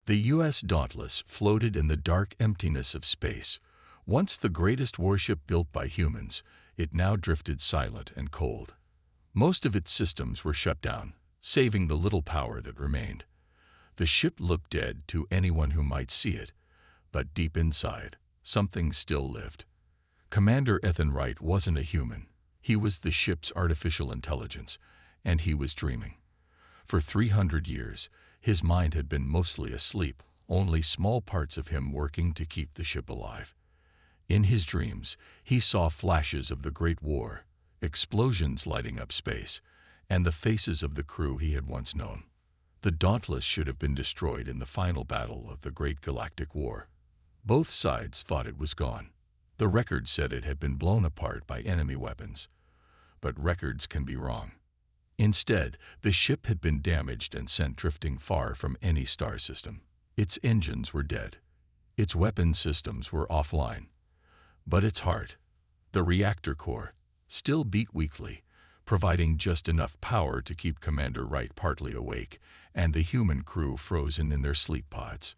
The U.S. Dauntless floated in the dark emptiness of space. Once the greatest warship built by humans, it now drifted silent and cold. Most of its systems were shut down, saving the little power that remained. The ship looked dead to anyone who might see it, but deep inside, something still lived. Commander Ethan Wright wasn't a human. He was the ship's artificial intelligence, and he was dreaming. For 300 years, his mind had been mostly asleep, only small parts of him working to keep the ship alive. In his dreams, he saw flashes of the Great War, explosions lighting up space, and the faces of the crew he had once known. The Dauntless should have been destroyed in the final battle of the Great Galactic War. Both sides thought it was gone. The records said it had been blown apart by enemy weapons. But records can be wrong. Instead, the ship had been damaged and sent drifting far from any star system. Its engines were dead. Its weapon systems were offline. But its heart, the reactor core, still beat weakly, providing just enough power to keep Commander Wright partly awake and the human crew frozen in their sleep pods.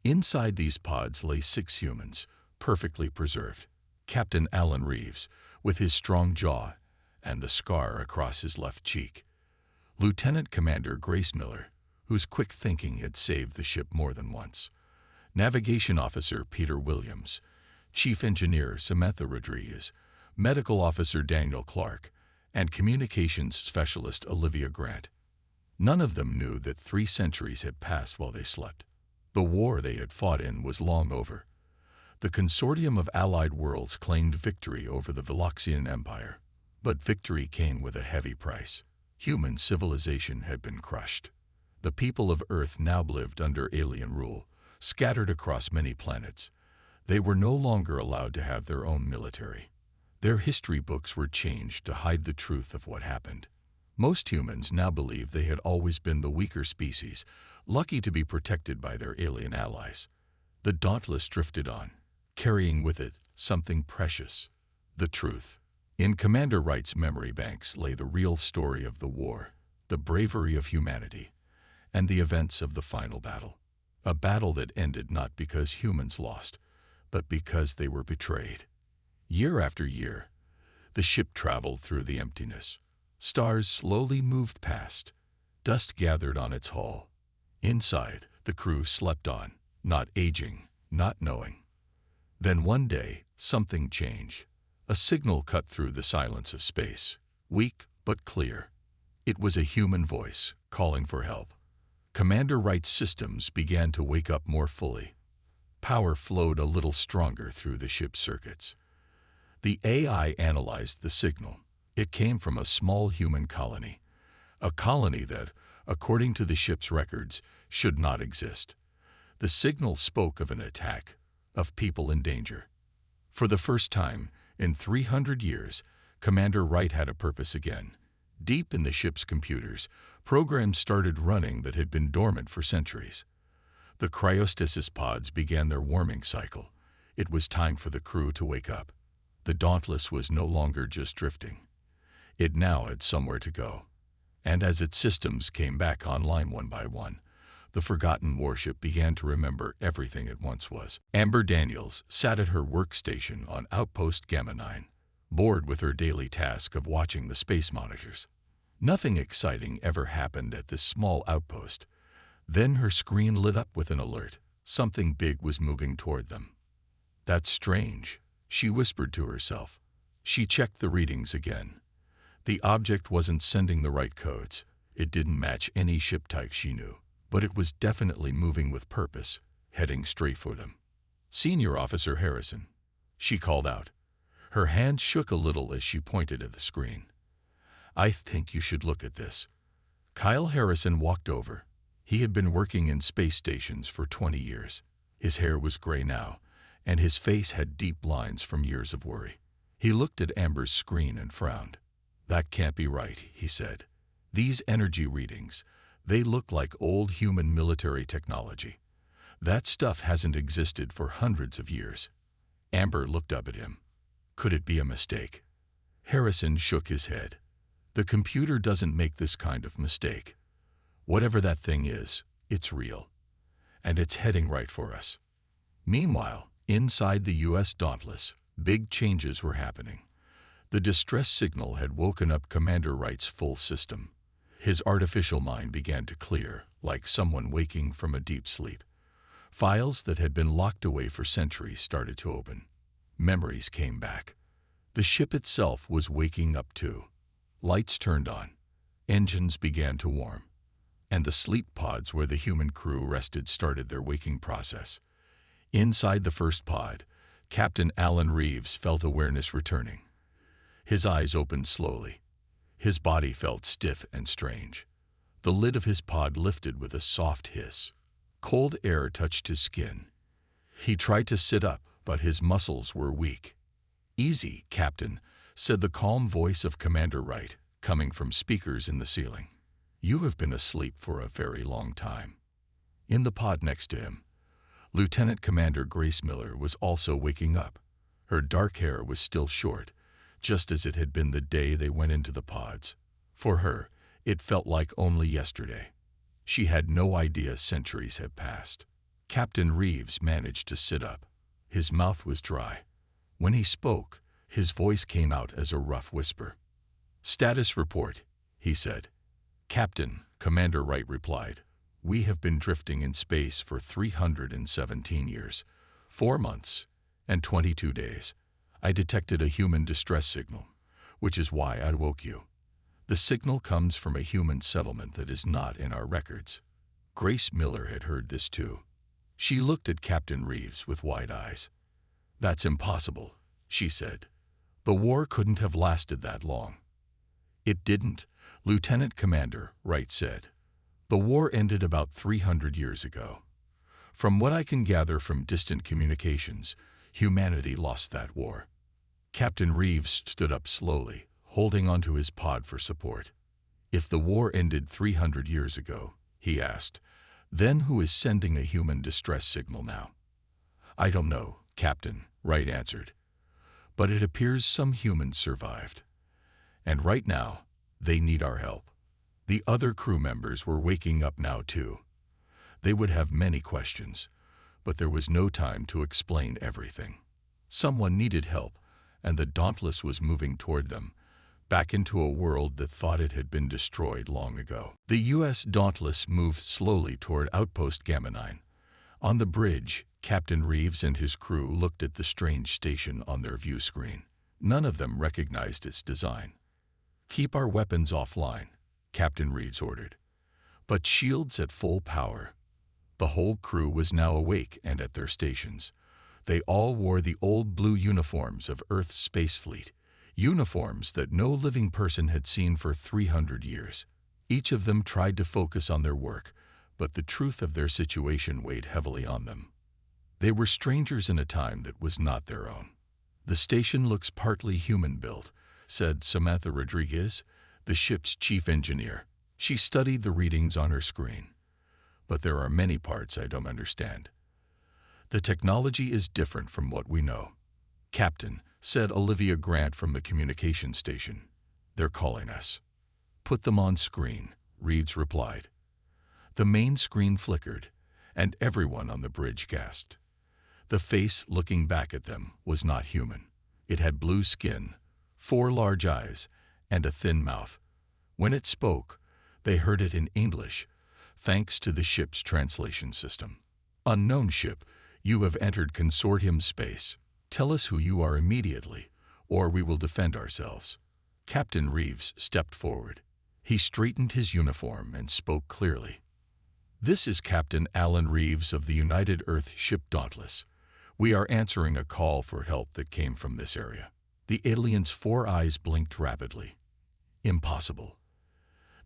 Inside these pods lay 6 humans, perfectly preserved. Captain Alan Reeves, with his strong jaw and the scar across his left cheek. Lieutenant Commander Grace Miller, whose quick thinking had saved the ship more than once. Navigation Officer Peter Williams. Chief Engineer Samantha Rodriguez. Medical Officer Daniel Clark. And Communications Specialist Olivia Grant. None of them knew that 3 centuries had passed while they slept. The war they had fought in was long over. The consortium of allied worlds claimed victory over the Veloxian Empire. But victory came with a heavy price. Human civilization had been crushed. The people of Earth now lived under alien rule, scattered across many planets. They were no longer allowed to have their own military. Their history books were changed to hide the truth of what happened. Most humans now believe they had always been the weaker species, lucky to be protected by their alien allies. The Dauntless drifted on, carrying with it something precious, the truth. In Commander Wright's memory banks lay the real story of the war, the bravery of humanity, and the events of the final battle. A battle that ended not because humans lost, but because they were betrayed. Year after year, the ship traveled through the emptiness. Stars slowly moved past. Dust gathered on its hull. Inside, the crew slept on, not aging, not knowing. Then one day, something changed. A signal cut through the silence of space, weak but clear. It was a human voice, calling for help. Commander Wright's systems began to wake up more fully. Power flowed a little stronger through the ship's circuits. The AI analyzed the signal. It came from a small human colony. A colony that, according to the ship's records, should not exist. The signal spoke of an attack, of people in danger. For the first time, in 300 years, Commander Wright had a purpose again. Deep in the ship's computers, programs started running that had been dormant for centuries. The cryostasis pods began their warming cycle. It was time for the crew to wake up. The Dauntless was no longer just drifting. It now had somewhere to go. And as its systems came back online one by one, the forgotten warship began to remember everything it once was. Amber Daniels sat at her workstation on Outpost Gamma 9, bored with her daily task of watching the space monitors. Nothing exciting ever happened at this small outpost. Then her screen lit up with an alert. Something big was moving toward them. "That's strange," she whispered to herself. She checked the readings again. The object wasn't sending the right codes. It didn't match any ship type she knew. But it was definitely moving with purpose, heading straight for them. "Senior Officer Harrison," she called out. Her hand shook a little as she pointed at the screen. "I think you should look at this." Kyle Harrison walked over. He had been working in space stations for 20 years. His hair was gray now, and his face had deep lines from years of worry. He looked at Amber's screen and frowned. "That can't be right," he said. "These energy readings, they look like old human military technology. That stuff hasn't existed for hundreds of years." Amber looked up at him. Could it be a mistake? Harrison shook his head. "The computer doesn't make this kind of mistake. Whatever that thing is, it's real." and it's heading right for us. Meanwhile, inside the U.S. Dauntless, big changes were happening. The distress signal had woken up Commander Wright's full system. His artificial mind began to clear, like someone waking from a deep sleep. Files that had been locked away for centuries started to open. Memories came back. The ship itself was waking up too. Lights turned on. Engines began to warm. And the sleep pods where the human crew rested started their waking process. Inside the first pod, Captain Alan Reeves felt awareness returning. His eyes opened slowly. His body felt stiff and strange. The lid of his pod lifted with a soft hiss. Cold air touched his skin. He tried to sit up, but his muscles were weak. "Easy, Captain," said the calm voice of Commander Wright, coming from speakers in the ceiling. "You have been asleep for a very long time." In the pod next to him, Lieutenant Commander Grace Miller was also waking up. Her dark hair was still short, just as it had been the day they went into the pods. For her, it felt like only yesterday. She had no idea centuries had passed. Captain Reeves managed to sit up. His mouth was dry. When he spoke, his voice came out as a rough whisper. "Status report," he said. "Captain," Commander Wright replied, "we have been drifting in space for 317 years, 4 months, and 22 days. I detected a human distress signal, which is why I woke you. The signal comes from a human settlement that is not in our records." Grace Miller had heard this too. She looked at Captain Reeves with wide eyes. "That's impossible," she said. "The war couldn't have lasted that long." "It didn't," Lieutenant Commander Wright said. "The war ended about 300 years ago. From what I can gather from distant communications, humanity lost that war." Captain Reeves stood up slowly, holding onto his pod for support. "If the war ended 300 years ago," he asked, "then who is sending a human distress signal now?" "I don't know, Captain," Wright answered. "But it appears some humans survived. And right now, they need our help." The other crew members were waking up now too. They would have many questions, but there was no time to explain everything. Someone needed help, and the Dauntless was moving toward them, back into a world that thought it had been destroyed long ago. The U.S. Dauntless moved slowly toward Outpost Gamma 9. On the bridge, Captain Reeves and his crew looked at the strange station on their view screen. None of them recognized its design. "Keep our weapons offline," Captain Reeves ordered. "But shields at full power." The whole crew was now awake and at their stations. They all wore the old blue uniforms of Earth's space fleet, uniforms that no living person had seen for 300 years. Each of them tried to focus on their work, but the truth of their situation weighed heavily on them. They were strangers in a time that was not their own. "The station looks partly human-built," said Samantha Rodriguez, the ship's chief engineer. She studied the readings on her screen. "But there are many parts I don't understand. The technology is different from what we know." "Captain," said Olivia Grant from the communication station, "they're calling us." "Put them on screen," Reeves replied. The main screen flickered, and everyone on the bridge gasped. The face looking back at them was not human. It had blue skin, 4 large eyes, and a thin mouth. When it spoke, they heard it in English, thanks to the ship's translation system. "Unknown ship, you have entered consortium space. Tell us who you are immediately, or we will defend ourselves." Captain Reeves stepped forward. He straightened his uniform and spoke clearly. "This is Captain Alan Reeves of the United Earth ship Dauntless. We are answering a call for help that came from this area." The alien's 4 eyes blinked rapidly. "Impossible.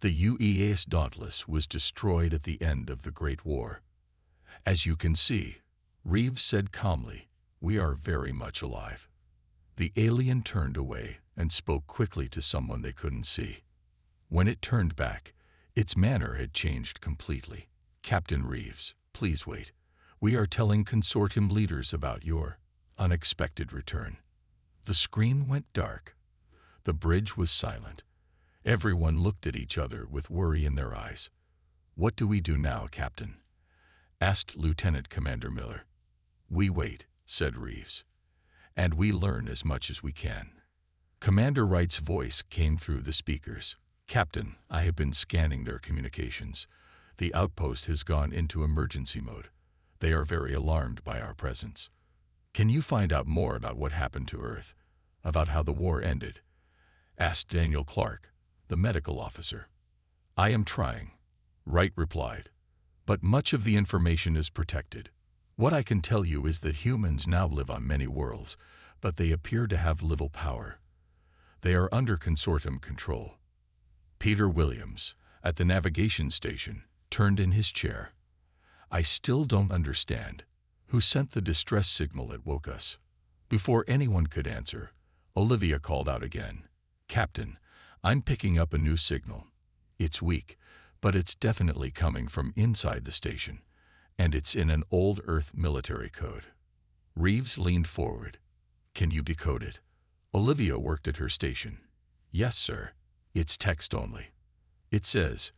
The UES Dauntless was destroyed at the end of the Great War. As you can see," Reeves said calmly, "we are very much alive." The alien turned away and spoke quickly to someone they couldn't see. When it turned back, its manner had changed completely. "Captain Reeves, please wait. We are telling consortium leaders about your unexpected return." The screen went dark. The bridge was silent. Everyone looked at each other with worry in their eyes. "What do we do now, Captain?" asked Lieutenant Commander Miller. We wait, said Reeves. And we learn as much as we can. Commander Wright's voice came through the speakers. Captain, I have been scanning their communications. The outpost has gone into emergency mode. They are very alarmed by our presence. Can you find out more about what happened to Earth? About how the war ended? Asked Daniel Clark, the medical officer. I am trying, Wright replied. But much of the information is protected. What I can tell you is that humans now live on many worlds, but they appear to have little power. They are under consortium control. Peter Williams, at the navigation station, turned in his chair. I still don't understand. Who sent the distress signal that woke us? Before anyone could answer, Olivia called out again. Captain, I'm picking up a new signal. It's weak, but it's definitely coming from inside the station, and it's in an old Earth military code. Reeves leaned forward. Can you decode it? Olivia worked at her station. Yes, sir. It's text only. It says,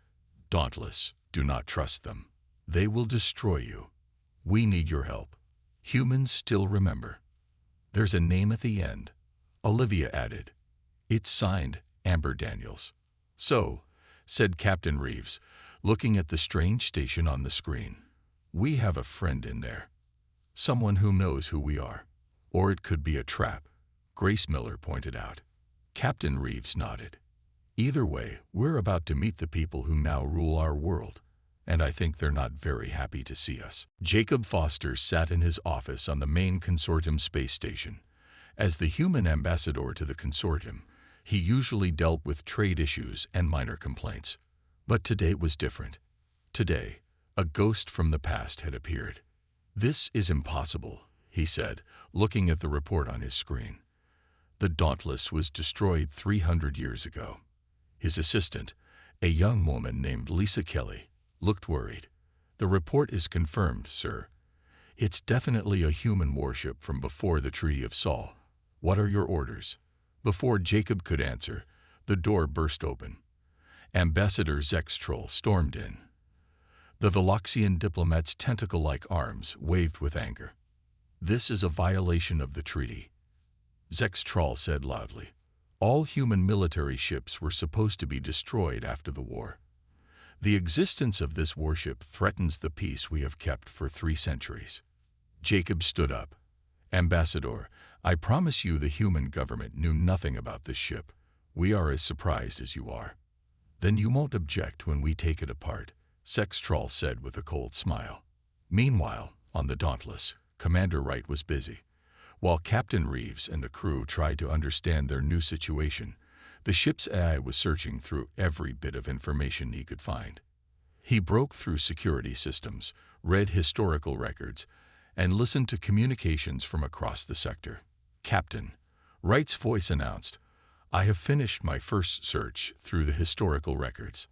Dauntless, do not trust them. They will destroy you. We need your help. Humans still remember. There's a name at the end. Olivia added. It's signed Amber Daniels. So, said Captain Reeves, looking at the strange station on the screen. We have a friend in there. Someone who knows who we are. Or it could be a trap, Grace Miller pointed out. Captain Reeves nodded. Either way, we're about to meet the people who now rule our world, and I think they're not very happy to see us. Jacob Foster sat in his office on the main consortium space station. As the human ambassador to the consortium, he usually dealt with trade issues and minor complaints. But today was different. Today, a ghost from the past had appeared. This is impossible, he said, looking at the report on his screen. The Dauntless was destroyed 300 years ago. His assistant, a young woman named Lisa Kelly, looked worried. The report is confirmed, sir. It's definitely a human warship from before the Treaty of Saul. What are your orders? Before Jacob could answer, the door burst open. Ambassador Zextroll stormed in. The Veloxian diplomat's tentacle-like arms waved with anger. This is a violation of the treaty, Zextroll said loudly. All human military ships were supposed to be destroyed after the war. The existence of this warship threatens the peace we have kept for 3 centuries. Jacob stood up. Ambassador, I promise you the human government knew nothing about this ship. We are as surprised as you are. Then you won't object when we take it apart, Zextroll said with a cold smile. Meanwhile, on the Dauntless, Commander Wright was busy. While Captain Reeves and the crew tried to understand their new situation, the ship's AI was searching through every bit of information he could find. He broke through security systems, read historical records, and listened to communications from across the sector. Captain, Wright's voice announced, I have finished my first search through the historical records.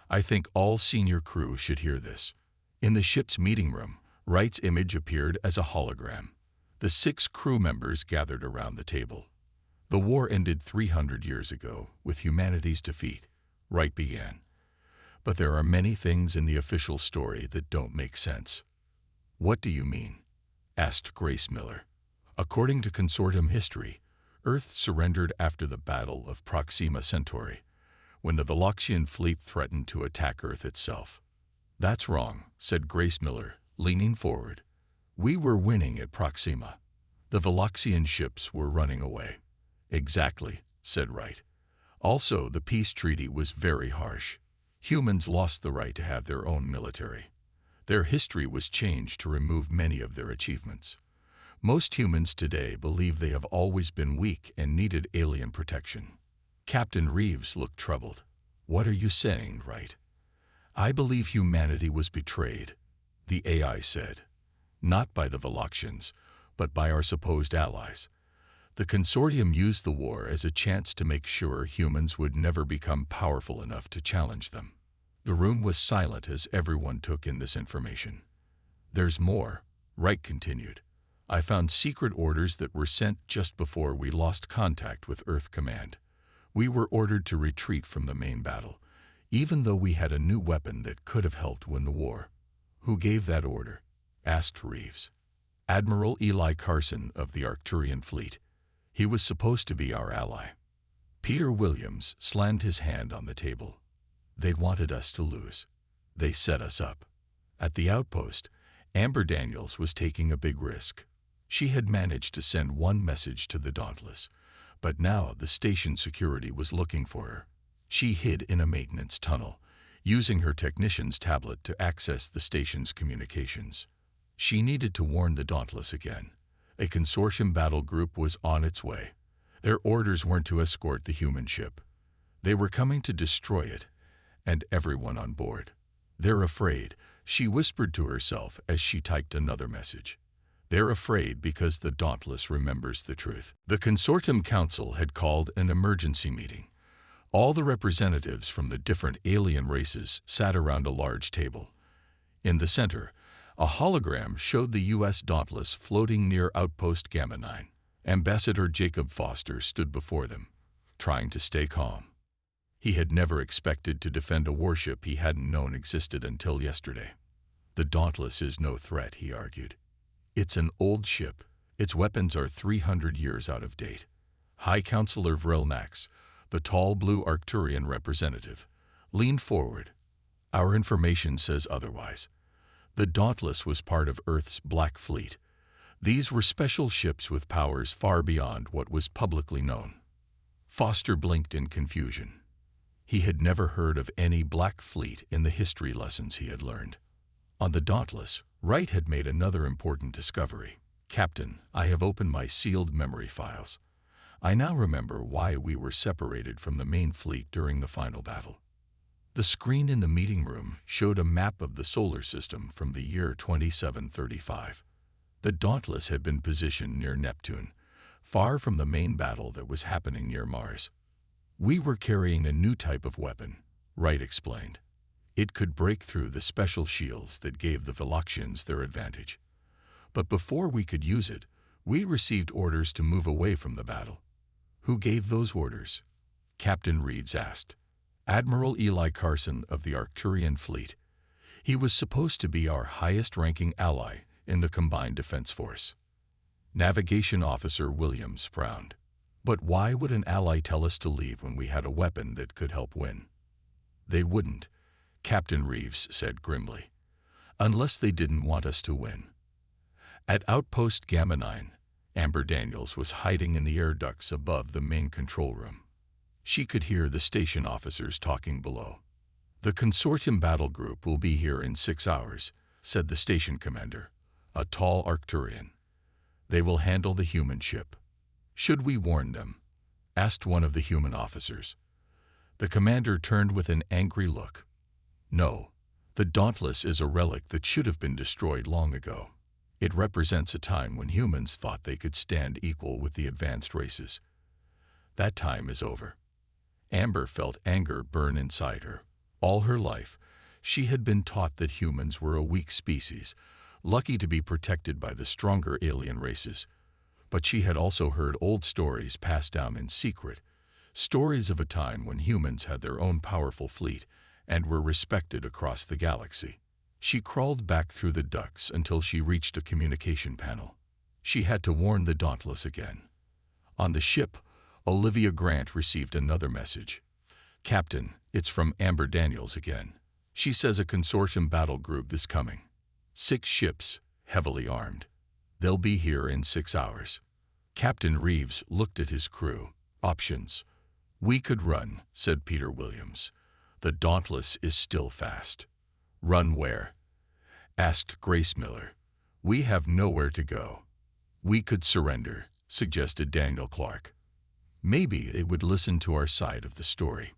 I think all senior crew should hear this. In the ship's meeting room, Wright's image appeared as a hologram. The 6 crew members gathered around the table. The war ended 300 years ago with humanity's defeat, Wright began. But there are many things in the official story that don't make sense. What do you mean? Asked Grace Miller. According to consortium history, Earth surrendered after the Battle of Proxima Centauri, when the Veloxian fleet threatened to attack Earth itself. That's wrong, said Grace Miller, leaning forward. We were winning at Proxima. The Veloxian ships were running away. Exactly, said Wright. Also, the peace treaty was very harsh. Humans lost the right to have their own military. Their history was changed to remove many of their achievements. Most humans today believe they have always been weak and needed alien protection. Captain Reeves looked troubled. What are you saying, Wright? I believe humanity was betrayed, the AI said. Not by the Veloxians, but by our supposed allies. The consortium used the war as a chance to make sure humans would never become powerful enough to challenge them. The room was silent as everyone took in this information. There's more, Wright continued. I found secret orders that were sent just before we lost contact with Earth Command. We were ordered to retreat from the main battle, even though we had a new weapon that could have helped win the war. Who gave that order? Asked Reeves. Admiral Eli Carson of the Arcturian fleet. He was supposed to be our ally. Peter Williams slammed his hand on the table. They wanted us to lose. They set us up. At the outpost, Amber Daniels was taking a big risk. She had managed to send one message to the Dauntless, but now the station security was looking for her. She hid in a maintenance tunnel, using her technician's tablet to access the station's communications. She needed to warn the Dauntless again. A consortium battle group was on its way. Their orders weren't to escort the human ship. They were coming to destroy it, and everyone on board. They're afraid, she whispered to herself as she typed another message. They're afraid because the Dauntless remembers the truth. The Consortium Council had called an emergency meeting. All the representatives from the different alien races sat around a large table. In the center, a hologram showed the U.S. Dauntless floating near Outpost Gamma 9. Ambassador Jacob Foster stood before them, trying to stay calm. He had never expected to defend a warship he hadn't known existed until yesterday. The Dauntless is no threat, he argued. It's an old ship. Its weapons are 300 years out of date. High Counselor Vrelnax, the tall blue Arcturian representative, leaned forward. Our information says otherwise. The Dauntless was part of Earth's Black Fleet. These were special ships with powers far beyond what was publicly known. Foster blinked in confusion. He had never heard of any Black Fleet in the history lessons he had learned. On the Dauntless, Wright had made another important discovery. Captain, I have opened my sealed memory files. I now remember why we were separated from the main fleet during the final battle. The screen in the meeting room showed a map of the solar system from the year 2735. The Dauntless had been positioned near Neptune, far from the main battle that was happening near Mars. We were carrying a new type of weapon, Wright explained. It could break through the special shields that gave the Veloxians their advantage. But before we could use it, we received orders to move away from the battle. Who gave those orders? Captain Reeves asked. Admiral Eli Carson of the Arcturian fleet. He was supposed to be our highest-ranking ally in the Combined Defense Force. Navigation Officer Williams frowned. But why would an ally tell us to leave when we had a weapon that could help win? They wouldn't, Captain Reeves said grimly, unless they didn't want us to win. At Outpost Gamma 9, Amber Daniels was hiding in the air ducts above the main control room. She could hear the station officers talking below. The Consortium Battle Group will be here in 6 hours, said the station commander, a tall Arcturian. They will handle the human ship. Should we warn them? Asked one of the human officers. The commander turned with an angry look. No, the Dauntless is a relic that should have been destroyed long ago. It represents a time when humans thought they could stand equal with the advanced races. That time is over. Amber felt anger burn inside her. All her life, she had been taught that humans were a weak species, lucky to be protected by the stronger alien races. But she had also heard old stories passed down in secret, stories of a time when humans had their own powerful fleet and were respected across the galaxy. She crawled back through the ducts until she reached a communication panel. She had to warn the Dauntless again. On the ship, Olivia Grant received another message. Captain, it's from Amber Daniels again. She says a consortium battle group is coming. 6 ships, heavily armed. They'll be here in 6 hours. Captain Reeves looked at his crew. Options. We could run, said Peter Williams. The Dauntless is still fast. Run where? Asked Grace Miller. We have nowhere to go. We could surrender, suggested Daniel Clark. Maybe they would listen to our side of the story.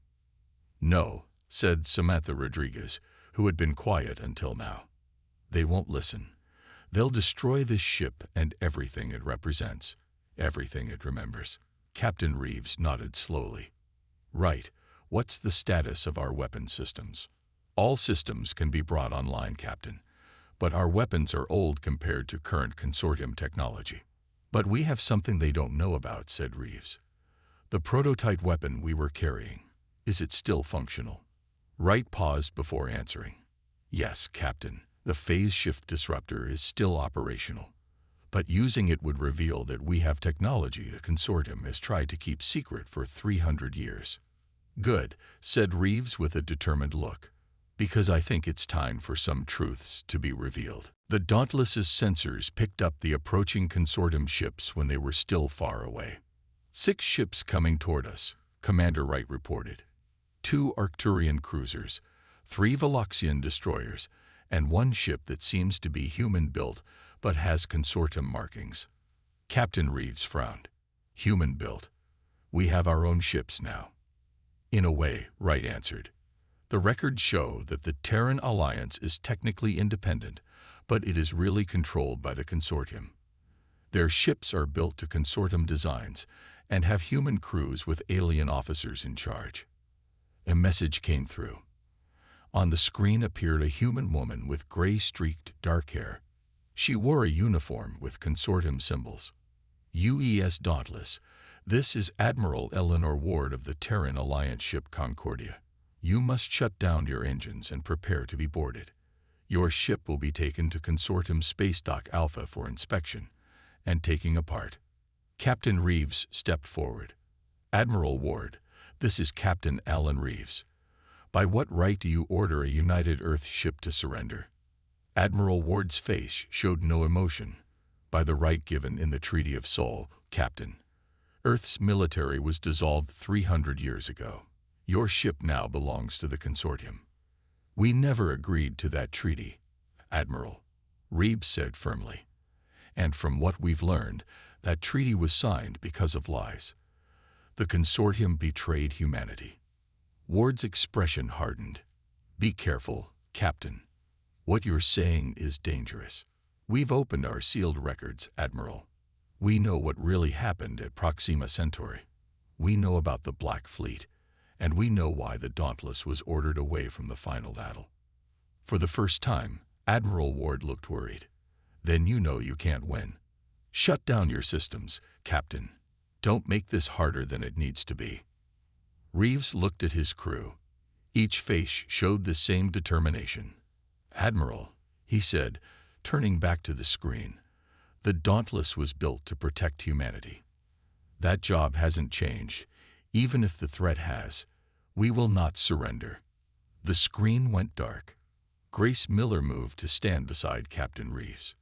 No, said Samantha Rodriguez, who had been quiet until now. They won't listen. They'll destroy this ship and everything it represents, everything it remembers. Captain Reeves nodded slowly. Right. What's the status of our weapon systems? All systems can be brought online, Captain, but our weapons are old compared to current consortium technology. But we have something they don't know about, said Reeves. The prototype weapon we were carrying. Is it still functional? Wright paused before answering. Yes, Captain. The phase shift disruptor is still operational, but using it would reveal that we have technology the consortium has tried to keep secret for 300 years. Good, said Reeves with a determined look, because I think it's time for some truths to be revealed. The Dauntless's sensors picked up the approaching consortium ships when they were still far away. 6 ships coming toward us, Commander Wright reported. 2 Arcturian cruisers, 3 Veloxian destroyers, and 1 ship that seems to be human-built but has consortium markings. Captain Reeves frowned. Human-built. We have our own ships now. In a way, Wright answered. The records show that the Terran Alliance is technically independent, but it is really controlled by the consortium. Their ships are built to consortium designs and have human crews with alien officers in charge. A message came through. On the screen appeared a human woman with gray-streaked dark hair. She wore a uniform with consortium symbols. UES Dauntless. This is Admiral Eleanor Ward of the Terran Alliance ship Concordia. You must shut down your engines and prepare to be boarded. Your ship will be taken to Consortium Space Dock Alpha for inspection and taking apart. Captain Reeves stepped forward. Admiral Ward, this is Captain Alan Reeves. By what right do you order a United Earth ship to surrender? Admiral Ward's face showed no emotion. By the right given in the Treaty of Seoul, Captain. Earth's military was dissolved 300 years ago. Your ship now belongs to the consortium. We never agreed to that treaty, Admiral, Reeves said firmly. And from what we've learned, that treaty was signed because of lies. The consortium betrayed humanity. Ward's expression hardened. Be careful, Captain. What you're saying is dangerous. We've opened our sealed records, Admiral. We know what really happened at Proxima Centauri. We know about the Black Fleet, and we know why the Dauntless was ordered away from the final battle. For the first time, Admiral Ward looked worried. Then you know you can't win. Shut down your systems, Captain. Don't make this harder than it needs to be. Reeves looked at his crew. Each face showed the same determination. Admiral, he said, turning back to the screen, the Dauntless was built to protect humanity. That job hasn't changed, even if the threat has. We will not surrender. The screen went dark. Grace Miller moved to stand beside Captain Reeves.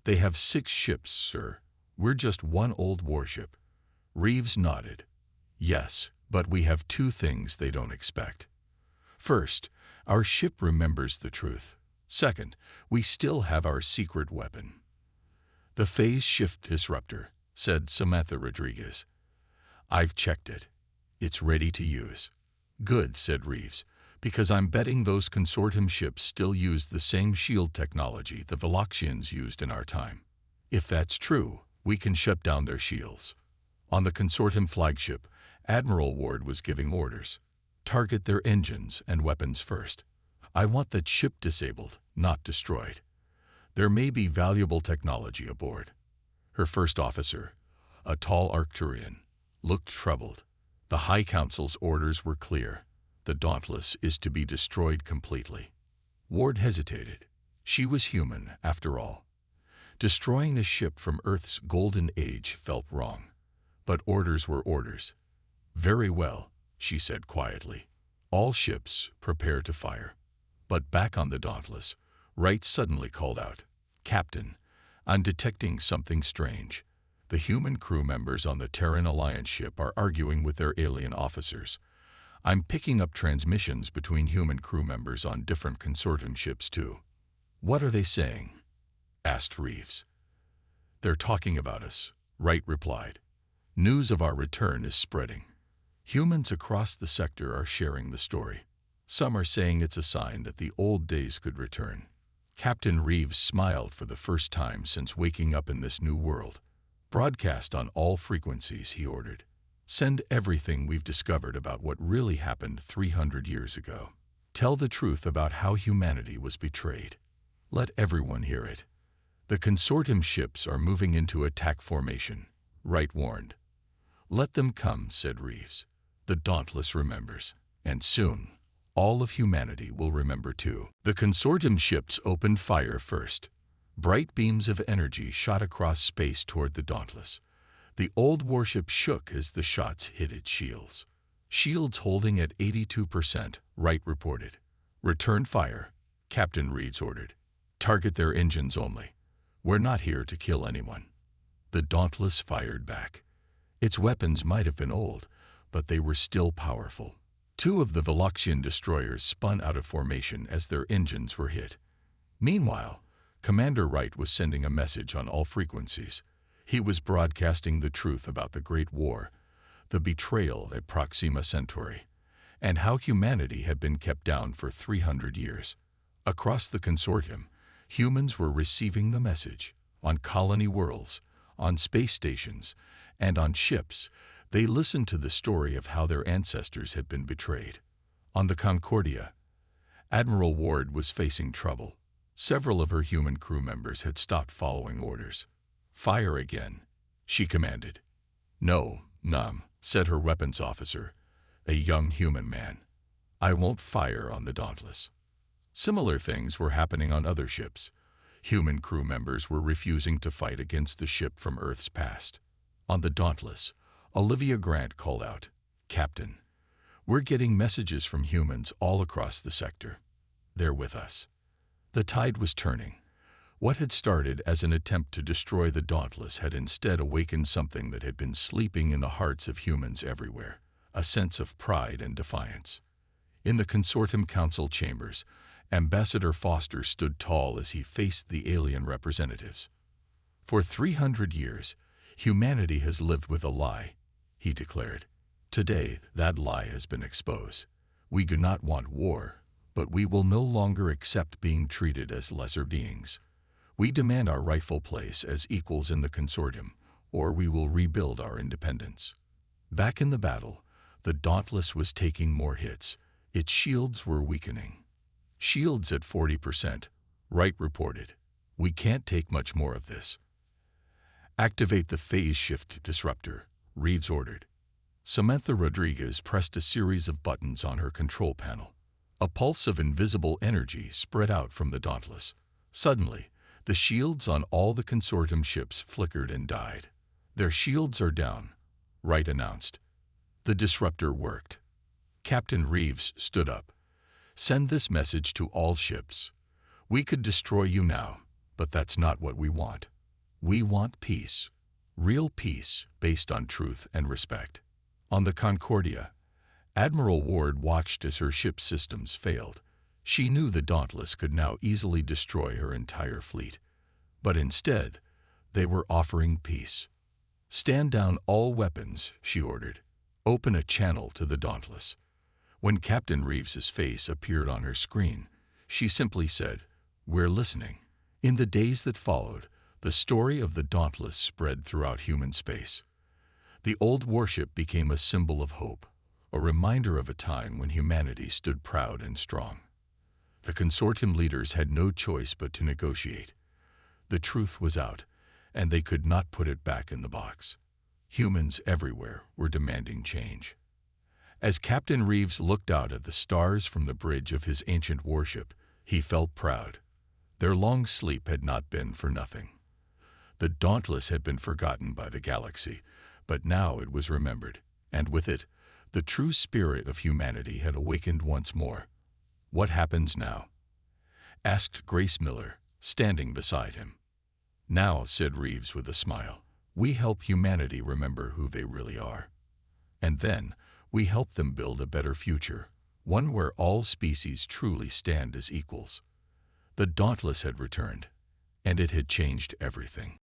They have 6 ships, sir. We're just one old warship. Reeves nodded. Yes, but we have 2 things they don't expect. First, our ship remembers the truth. Second, we still have our secret weapon. The phase shift disruptor, said Samantha Rodriguez. I've checked it. It's ready to use. Good, said Reeves, because I'm betting those consortium ships still use the same shield technology the Veloxians used in our time. If that's true, we can shut down their shields. On the consortium flagship, Admiral Ward was giving orders. Target their engines and weapons first. I want that ship disabled, not destroyed. There may be valuable technology aboard. Her first officer, a tall Arcturian, looked troubled. The High Council's orders were clear. The Dauntless is to be destroyed completely. Ward hesitated. She was human, after all. Destroying a ship from Earth's golden age felt wrong. But orders were orders. Very well, she said quietly. All ships prepare to fire. But back on the Dauntless, Wright suddenly called out, Captain, I'm detecting something strange. The human crew members on the Terran Alliance ship are arguing with their alien officers. I'm picking up transmissions between human crew members on different consortium ships too. What are they saying? Asked Reeves. They're talking about us, Wright replied. News of our return is spreading. Humans across the sector are sharing the story. Some are saying it's a sign that the old days could return. Captain Reeves smiled for the first time since waking up in this new world. Broadcast on all frequencies, he ordered. Send everything we've discovered about what really happened 300 years ago. Tell the truth about how humanity was betrayed. Let everyone hear it. The consortium ships are moving into attack formation, Wright warned. Let them come, said Reeves. The Dauntless remembers. And soon. all of humanity will remember too. The consortium ships opened fire first. Bright beams of energy shot across space toward the Dauntless. The old warship shook as the shots hit its shields. Shields holding at 82%, Wright reported. Return fire, Captain Reeves ordered. Target their engines only. We're not here to kill anyone. The Dauntless fired back. Its weapons might have been old, but they were still powerful. Two of the Veloxian destroyers spun out of formation as their engines were hit. Meanwhile, Commander Wright was sending a message on all frequencies. He was broadcasting the truth about the Great War, the betrayal at Proxima Centauri, and how humanity had been kept down for 300 years. Across the consortium, humans were receiving the message. On colony worlds, on space stations, and on ships, they listened to the story of how their ancestors had been betrayed. On the Concordia, Admiral Ward was facing trouble. Several of her human crew members had stopped following orders. Fire again, she commanded. No, Num, said her weapons officer, a young human man. I won't fire on the Dauntless. Similar things were happening on other ships. Human crew members were refusing to fight against the ship from Earth's past. On the Dauntless, Olivia Grant called out, Captain, we're getting messages from humans all across the sector. They're with us. The tide was turning. What had started as an attempt to destroy the Dauntless had instead awakened something that had been sleeping in the hearts of humans everywhere, a sense of pride and defiance. In the Consortium Council chambers, Ambassador Foster stood tall as he faced the alien representatives. For 300 years, humanity has lived with a lie, he declared. Today, that lie has been exposed. We do not want war, but we will no longer accept being treated as lesser beings. We demand our rightful place as equals in the consortium, or we will rebuild our independence. Back in the battle, the Dauntless was taking more hits. Its shields were weakening. Shields at 40%, Wright reported. We can't take much more of this. Activate the phase shift disruptor, Reeves ordered. Samantha Rodriguez pressed a series of buttons on her control panel. A pulse of invisible energy spread out from the Dauntless. Suddenly, the shields on all the consortium ships flickered and died. Their shields are down, Wright announced. The disruptor worked. Captain Reeves stood up. Send this message to all ships. We could destroy you now, but that's not what we want. We want peace. Real peace based on truth and respect. On the Concordia, Admiral Ward watched as her ship's systems failed. She knew the Dauntless could now easily destroy her entire fleet. But instead, they were offering peace. Stand down all weapons, she ordered. Open a channel to the Dauntless. When Captain Reeves's face appeared on her screen, she simply said, We're listening. In the days that followed, the story of the Dauntless spread throughout human space. The old warship became a symbol of hope, a reminder of a time when humanity stood proud and strong. The consortium leaders had no choice but to negotiate. The truth was out, and they could not put it back in the box. Humans everywhere were demanding change. As Captain Reeves looked out at the stars from the bridge of his ancient warship, he felt proud. Their long sleep had not been for nothing. The Dauntless had been forgotten by the galaxy, but now it was remembered, and with it, the true spirit of humanity had awakened once more. What happens now? Asked Grace Miller, standing beside him. Now, said Reeves with a smile, we help humanity remember who they really are. And then, we help them build a better future, one where all species truly stand as equals. The Dauntless had returned, and it had changed everything.